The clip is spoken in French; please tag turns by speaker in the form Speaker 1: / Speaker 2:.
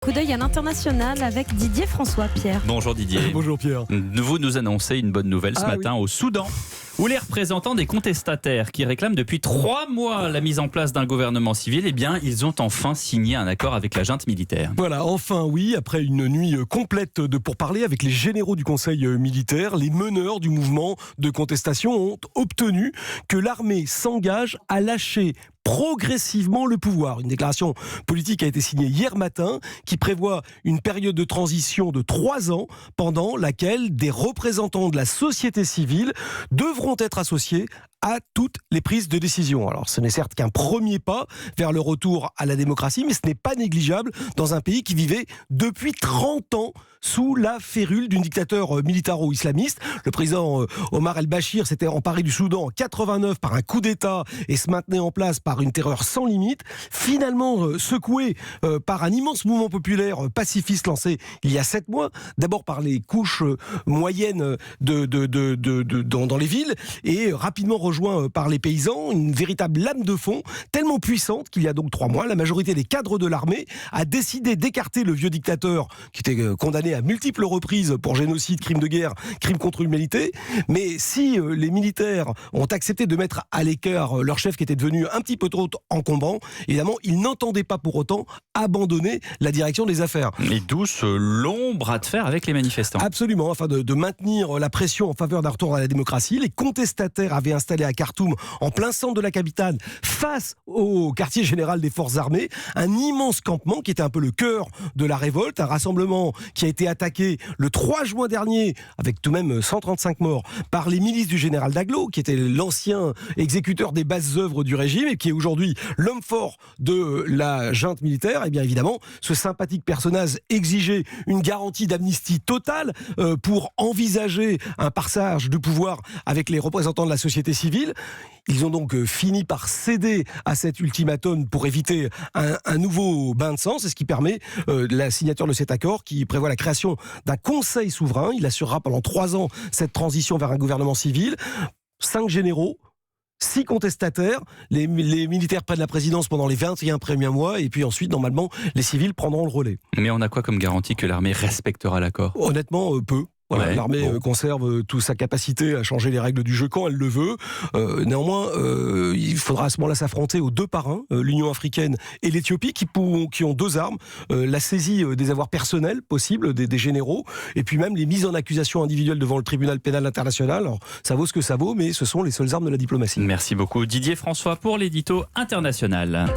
Speaker 1: coup d'œil à l'international avec Didier François, Pierre.
Speaker 2: Bonjour Didier.
Speaker 3: Bonjour Pierre.
Speaker 2: Vous nous annoncez une bonne nouvelle ce matin au Soudan, où les représentants des contestataires qui réclament depuis 3 mois la mise en place d'un gouvernement civil, eh bien, ils ont enfin signé un accord avec la junte militaire.
Speaker 3: Voilà, enfin oui, après une nuit complète de pourparlers avec les généraux du conseil militaire, les meneurs du mouvement de contestation ont obtenu que l'armée s'engage à lâcher progressivement le pouvoir. Une déclaration politique a été signée hier matin qui prévoit une période de transition de 3 ans pendant laquelle des représentants de la société civile devront être associés à toutes les prises de décision. Alors ce n'est certes qu'un premier pas vers le retour à la démocratie, mais ce n'est pas négligeable dans un pays qui vivait depuis 30 ans sous la férule d'un dictateur militaro-islamiste. Le président Omar el-Bashir s'était emparé du Soudan en 89 par un coup d'État et se maintenait en place par une terreur sans limite. Finalement secoué par un immense mouvement populaire pacifiste lancé il y a 7 mois, d'abord par les couches moyennes dans les villes et rapidement rejoint par les paysans, une véritable lame de fond tellement puissante qu'il y a donc 3 mois, la majorité des cadres de l'armée a décidé d'écarter le vieux dictateur qui était condamné à multiples reprises pour génocide, crime de guerre, crime contre l'humanité. Mais si les militaires ont accepté de mettre à l'écart leur chef qui était devenu un petit peu trop encombrant, évidemment, ils n'entendaient pas pour autant abandonner la direction des affaires.
Speaker 2: Et d'où ce long bras de fer avec les manifestants.
Speaker 3: Absolument, afin de maintenir la pression en faveur d'un retour à la démocratie. Les contestataires avaient installé à Khartoum, en plein centre de la capitale, face au quartier général des forces armées, un immense campement qui était un peu le cœur de la révolte, un rassemblement qui a été attaqué le 3 juin dernier, avec tout de même 135 morts, par les milices du général Daglo, qui était l'ancien exécuteur des basses œuvres du régime et qui est aujourd'hui l'homme fort de la junte militaire. Et bien évidemment, ce sympathique personnage exigeait une garantie d'amnistie totale pour envisager un passage du pouvoir avec les représentants de la société civile. Ils ont donc fini par céder à cet ultimatum pour éviter un nouveau bain de sang. C'est ce qui permet la signature de cet accord qui prévoit la création d'un conseil souverain. Il assurera pendant 3 ans cette transition vers un gouvernement civil. 5 généraux, 6 contestataires, les militaires prennent la présidence pendant les 21 premiers mois et puis ensuite, normalement, les civils prendront le relais.
Speaker 2: Mais on a quoi comme garantie que l'armée respectera l'accord ?
Speaker 3: Honnêtement, peu. Voilà, l'armée conserve toute sa capacité à changer les règles du jeu quand elle le veut. Néanmoins, il faudra à ce moment-là s'affronter aux 2 parrains, l'Union africaine et l'Éthiopie, qui ont 2 armes, la saisie des avoirs personnels possibles des généraux, et puis même les mises en accusation individuelles devant le tribunal pénal international. Alors, ça vaut ce que ça vaut, mais ce sont les seules armes de la diplomatie.
Speaker 2: Merci beaucoup Didier François pour l'édito international.